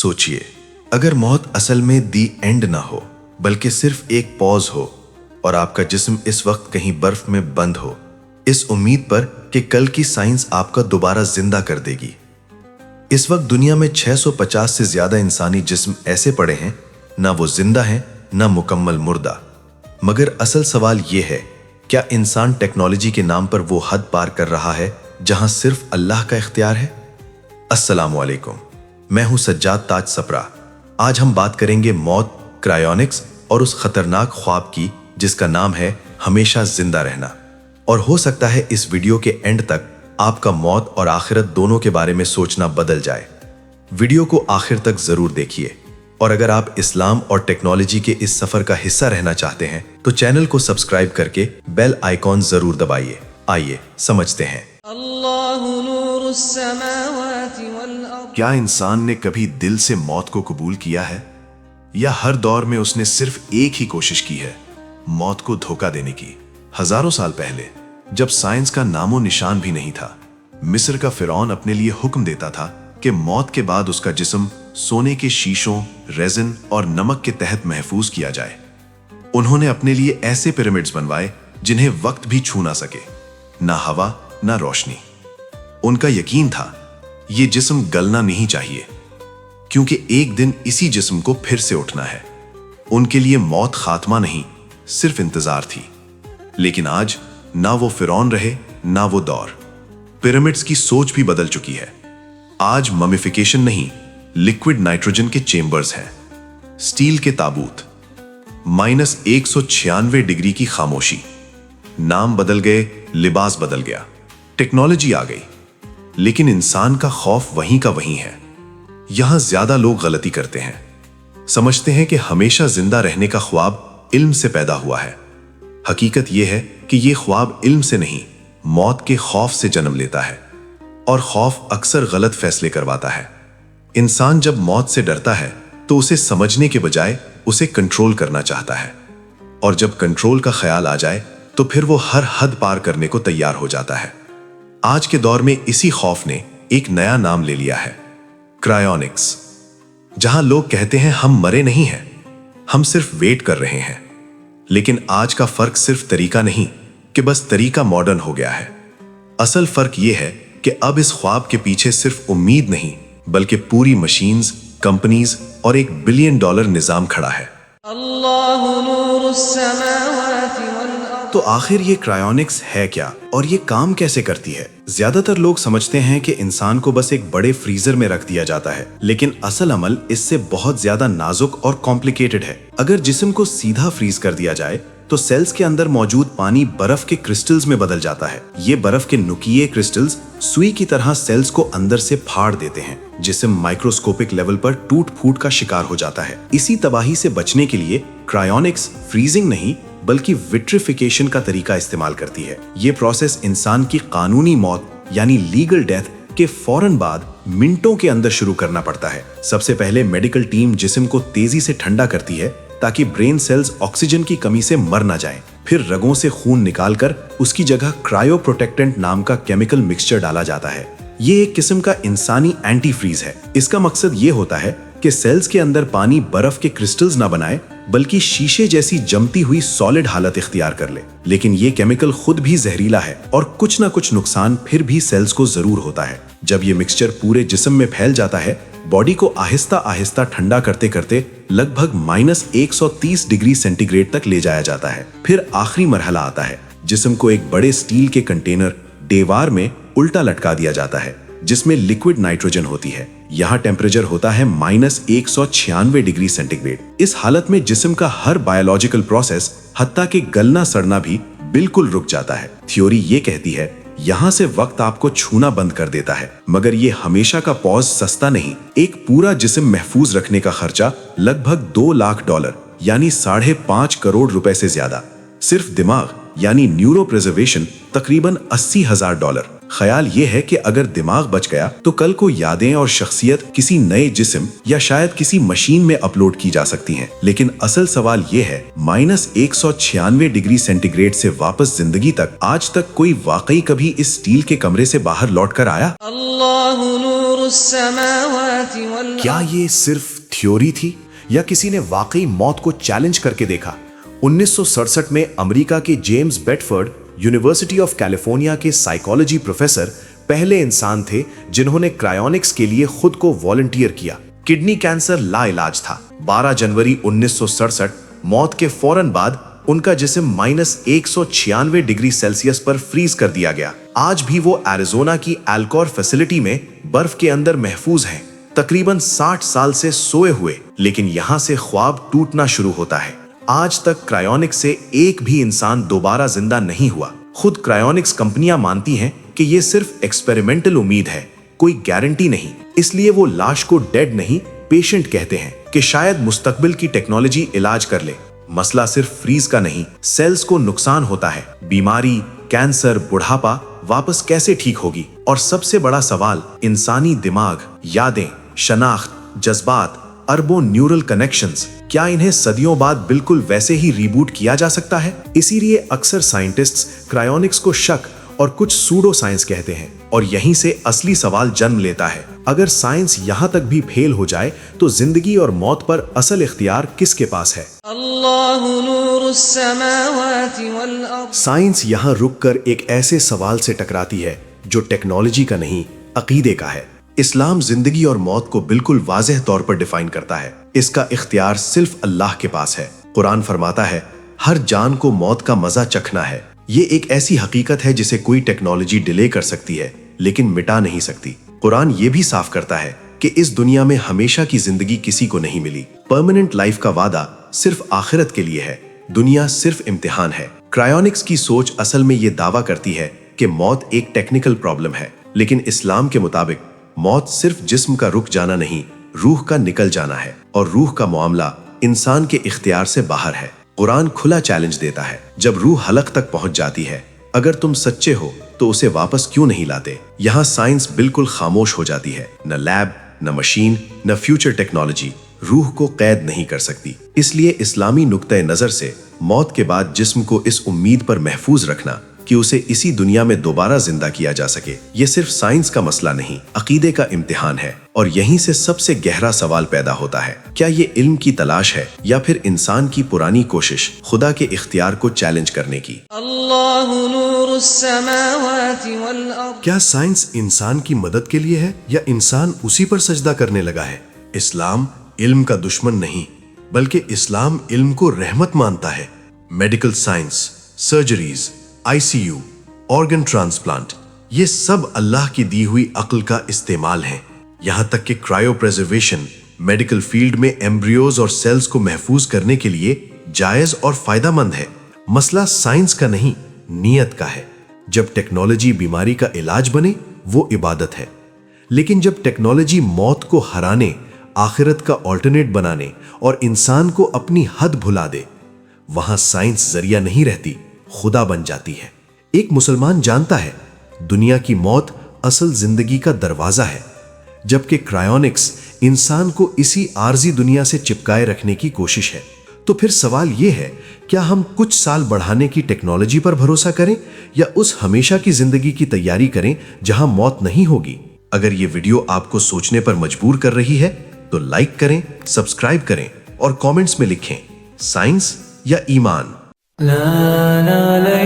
सोचिए, अगर मौत असल में दी एंड ना हो बल्कि सिर्फ एक पॉज हो और आपका जिस्म इस वक्त कहीं बर्फ में बंद हो, इस उम्मीद पर कि कल की साइंस आपका दोबारा जिंदा कर देगी। इस वक्त दुनिया में 650 से ज्यादा इंसानी जिस्म ऐसे पड़े हैं, ना वो जिंदा हैं ना मुकम्मल मुर्दा। मगर असल सवाल ये है, क्या इंसान टेक्नोलॉजी के नाम पर वो हद पार कर रहा है जहां सिर्फ अल्लाह का इख्तियार है? अस्सलामुअलैकुम, मैं हूं सज्जाद ताज सप्रा। आज हम बात करेंगे मौत, क्रायोनिक्स और उस खतरनाक ख्वाब की जिसका नाम है हमेशा जिंदा रहना। और हो सकता है इस वीडियो के एंड तक आपका मौत और आखिरत दोनों के बारे में सोचना बदल जाए। वीडियो को आखिर तक जरूर देखिए, और अगर आप इस्लाम और टेक्नोलॉजी के इस सफर का हिस्सा रहना चाहते हैं तो चैनल को सब्सक्राइब करके बेल आइकॉन जरूर दबाइए। आइए समझते हैं। क्या इंसान ने कभी दिल से मौत को कबूल किया है, या हर दौर में उसने सिर्फ एक ही कोशिश की है, मौत को धोखा देने की? हजारों साल पहले, जब साइंस का नामो निशान भी नहीं था, मिस्र का फिरौन अपने लिए हुक्म देता था कि मौत के बाद उसका जिस्म सोने के शीशों, रेजिन और नमक के तहत महफूज किया जाए। उन्होंने अपने लिए ऐसे पिरामिड्स बनवाए जिन्हें वक्त भी छू ना सके, ना हवा ना रोशनी। उनका यकीन था ये जिस्म गलना नहीं चाहिए, क्योंकि एक दिन इसी जिस्म को फिर से उठना है। उनके लिए मौत खात्मा नहीं, सिर्फ इंतजार थी। लेकिन आज ना वो फिरौन रहे ना वो दौर। पिरामिड्स की सोच भी बदल चुकी है। आज ममिफिकेशन नहीं, लिक्विड नाइट्रोजन के चेंबर्स हैं, स्टील के ताबूत, -196 डिग्री की खामोशी। नाम बदल गए, लिबास बदल गया, टेक्नोलॉजी आ गई, लेकिन इंसान का खौफ वहीं का वहीं है। यहां ज्यादा लोग गलती करते हैं, समझते हैं कि हमेशा जिंदा रहने का ख्वाब इल्म से पैदा हुआ है। हकीकत यह है कि यह ख्वाब इल्म से नहीं, मौत के खौफ से जन्म लेता है, और खौफ अक्सर गलत फैसले करवाता है। इंसान जब मौत से डरता है तो उसे समझने के बजाय उसे कंट्रोल करना चाहता है, और जब कंट्रोल का ख्याल आ जाए तो फिर वो हर हद पार करने को तैयार हो जाता है। आज के दौर में इसी खौफ ने एक नया नाम ले लिया है, क्रायोनिक्स। जहां लोग कहते हैं हम मरे नहीं हैं, हम सिर्फ वेट कर रहे हैं। लेकिन आज का फर्क सिर्फ तरीका नहीं कि बस तरीका मॉडर्न हो गया है। असल फर्क यह है कि अब इस ख्वाब के पीछे सिर्फ उम्मीद नहीं, बल्कि पूरी मशीन्स, कंपनीज और $1 बिलियन निजाम खड़ा है। तो आखिर ये क्रायोनिक्स है क्या और ये काम कैसे करती है? ज्यादातर लोग समझते हैं कि इंसान को बस एक बड़े फ्रीजर में रख दिया जाता है, लेकिन असल अमल इससे बहुत ज्यादा नाजुक और कॉम्प्लिकेटेड है। अगर जिस्म को सीधा फ्रीज कर दिया जाए तो सेल्स के अंदर मौजूद पानी बर्फ के क्रिस्टल्स में बदल जाता है। ये बर्फ के नुकीले क्रिस्टल्स सुई की तरह सेल्स को अंदर से फाड़ देते हैं। जिस्म माइक्रोस्कोपिक लेवल पर टूट फूट का शिकार हो जाता है। इसी तबाही से बचने के लिए क्रायोनिक्स फ्रीजिंग नहीं बल्कि विट्रिफिकेशन का तरीका इस्तेमाल करती है। ये प्रोसेस इंसान की कानूनी मौत यानी लीगल डेथ के फौरन बाद मिनटों के अंदर शुरू करना पड़ता है। सबसे पहले मेडिकल टीम जिस्म को तेजी से ठंडा करती है ताकि ब्रेन सेल्स ऑक्सीजन की कमी से मर ना जाएं। फिर रगों से खून निकालकर उसकी जगह क्रायो प्रोटेक्टेंट नाम का केमिकल मिक्सचर डाला जाता है। ये एक किस्म का इंसानी एंटी फ्रीज है। इसका मकसद ये होता है कि सेल्स के अंदर पानी बर्फ के क्रिस्टल्स ना बनाए, बल्कि शीशे जैसी जमती हुई सॉलिड हालत इख्तियार कर ले। लेकिन ये केमिकल खुद भी जहरीला है और कुछ ना कुछ नुकसान फिर भी सेल्स को जरूर होता है। जब ये मिक्सचर पूरे जिस्म में फैल जाता है, बॉडी को आहिस्ता आहिस्ता ठंडा करते करते लगभग -130 डिग्री सेंटीग्रेड तक ले जाया जाता है। फिर आखिरी मरहला आता है, जिस्म को एक बड़े स्टील के कंटेनर डेवार में उल्टा लटका दिया जाता है, जिसमें लिक्विड नाइट्रोजन होती है। यहाँ टेम्परेचर होता है -196 डिग्री सेंटीग्रेड। इस हालत में जिस्म का हर बायोलॉजिकल प्रोसेस, हत्ता के गलना सड़ना भी बिल्कुल रुक जाता है। थ्योरी ये कहती है यहाँ से वक्त आपको छूना बंद कर देता है, मगर ये हमेशा का पॉज सस्ता नहीं। एक पूरा जिस्म महफूज रखने का खर्चा लगभग $2 लाख यानी 5.5 करोड़ रुपए से ज्यादा। सिर्फ दिमाग यानी न्यूरो प्रिजर्वेशन तकरीबन $80,000। خیال یہ ہے کہ اگر دماغ بچ گیا تو کل کو یادیں اور شخصیت کسی نئے جسم یا شاید کسی مشین میں اپلوڈ کی جا سکتی ہیں، لیکن اصل سوال یہ ہے -196 ڈگری سینٹی گریڈ سے واپس زندگی تک آج تک کوئی واقعی کبھی اس سٹیل کے کمرے سے باہر لوٹ کر آیا؟ اللہ نور السماوات والارض۔ کیا یہ صرف تھیوری تھی یا کسی نے واقعی موت کو چیلنج کر کے دیکھا؟ 1967 میں امریکہ کے جیمز بیڈفورڈ یونیورسٹی آف کیلیفورنیا کے سائیکالوجی پروفیسر پہلے انسان تھے جنہوں نے کرائیونکس کے لیے خود کو والنٹیئر کیا۔ کڈنی کینسر لا علاج تھا۔ 12 جنوری 1967 موت کے فوراً بعد ان کا جسم -196 ڈگری سیلسیس پر فریز کر دیا گیا۔ آج بھی وہ ایریزونا کی ایلکور فیسلٹی میں برف کے اندر محفوظ ہیں، تقریباً 60 سال سے سوئے ہوئے، لیکن یہاں سے خواب ٹوٹنا شروع ہوتا ہے۔ آج تک کرائیونکس سے ایک بھی انسان دوبارہ زندہ نہیں ہوا۔ خود کرائیونکس کمپنیاں مانتی ہیں کہ یہ صرف ایکسپیریمنٹل امید ہے، کوئی گارنٹی نہیں۔ اس لیے وہ لاش کو ڈیڈ نہیں، پیشنٹ کہتے ہیں کہ شاید مستقبل کی ٹیکنالوجی علاج کر لے۔ مسئلہ صرف فریز کا نہیں، سیلز کو نقصان ہوتا ہے۔ بیماری، کینسر، بڑھاپا واپس کیسے ٹھیک ہوگی؟ اور سب سے بڑا سوال، انسانی دماغ، یادیں، شناخت، جذبات، اربوں نیورل کنیکشنز، کیا انہیں صدیوں بعد بالکل ویسے ہی ریبوٹ کیا جا سکتا ہے؟ اسی لیے اکثر سائنٹسٹس کرائیونکس کو شک اور کچھ سوڈو سائنس کہتے ہیں، اور یہیں سے اصلی سوال جنم لیتا ہے۔ اگر سائنس یہاں تک بھی فیل ہو جائے تو زندگی اور موت پر اصل اختیار کس کے پاس ہے؟ اللہ نور السماوات والارض۔ سائنس یہاں رک کر ایک ایسے سوال سے ٹکراتی ہے جو ٹیکنالوجی کا نہیں، عقیدے کا ہے۔ اسلام زندگی اور موت کو بالکل واضح طور پر ڈیفائن کرتا ہے۔ اس کا اختیار صرف اللہ کے پاس ہے۔ قرآن فرماتا ہے، ہر جان کو موت کا مزہ چکھنا ہے۔ یہ ایک ایسی حقیقت ہے جسے کوئی ٹیکنالوجی ڈیلے کر سکتی ہے لیکن مٹا نہیں سکتی۔ قرآن یہ بھی صاف کرتا ہے کہ اس دنیا میں ہمیشہ کی زندگی کسی کو نہیں ملی۔ پرماننٹ لائف کا وعدہ صرف آخرت کے لیے ہے، دنیا صرف امتحان ہے۔ کرائیونکس کی سوچ اصل میں یہ دعویٰ کرتی ہے کہ موت ایک ٹیکنیکل پرابلم ہے، لیکن اسلام کے مطابق موت صرف جسم کا رک جانا نہیں، روح کا نکل جانا ہے، اور روح کا معاملہ انسان کے اختیار سے باہر ہے۔ قرآن کھلا چیلنج دیتا ہے، جب روح حلق تک پہنچ جاتی ہے، اگر تم سچے ہو تو اسے واپس کیوں نہیں لاتے؟ یہاں سائنس بالکل خاموش ہو جاتی ہے۔ نہ لیب، نہ مشین، نہ فیوچر ٹیکنالوجی روح کو قید نہیں کر سکتی۔ اس لیے اسلامی نقطۂ نظر سے موت کے بعد جسم کو اس امید پر محفوظ رکھنا کہ اسے اسی دنیا میں دوبارہ زندہ کیا جا سکے، یہ صرف سائنس کا مسئلہ نہیں، عقیدے کا امتحان ہے۔ اور یہیں سے سب سے گہرا سوال پیدا ہوتا ہے، کیا یہ علم کی تلاش ہے یا پھر انسان کی پرانی کوشش خدا کے اختیار کو چیلنج کرنے کی؟ اللہ نور السماوات والارض۔ کیا سائنس انسان کی مدد کے لیے ہے یا انسان اسی پر سجدہ کرنے لگا ہے؟ اسلام علم کا دشمن نہیں، بلکہ اسلام علم کو رحمت مانتا ہے۔ Medical science, surgeries, ICU، organ transplant, یہ سب اللہ کی دی ہوئی عقل کا استعمال ہیں۔ یہاں تک کہ کرائیو پریزرویشن میڈیکل فیلڈ میں ایمبریوز اور سیلز کو محفوظ کرنے کے لیے جائز اور فائدہ مند ہے۔ مسئلہ سائنس کا نہیں، نیت کا ہے۔ جب ٹیکنالوجی بیماری کا علاج بنے وہ عبادت ہے، لیکن جب ٹیکنالوجی موت کو ہرانے، آخرت کا آلٹرنیٹ بنانے اور انسان کو اپنی حد بھلا دے، وہاں سائنس ذریعہ نہیں رہتی، خدا بن جاتی ہے۔ ایک مسلمان جانتا ہے دنیا کی موت اصل زندگی کا دروازہ ہے، جبکہ کرائیونکس انسان کو اسی عارضی دنیا سے چپکائے رکھنے کی کوشش ہے۔ تو پھر سوال یہ ہے، کیا ہم کچھ سال بڑھانے کی ٹیکنالوجی پر بھروسہ کریں یا اس ہمیشہ کی زندگی کی تیاری کریں جہاں موت نہیں ہوگی؟ اگر یہ ویڈیو آپ کو سوچنے پر مجبور کر رہی ہے تو لائک کریں، سبسکرائب کریں اور کامنٹس میں لکھیں، سائنس یا ایمان؟ لا لا لا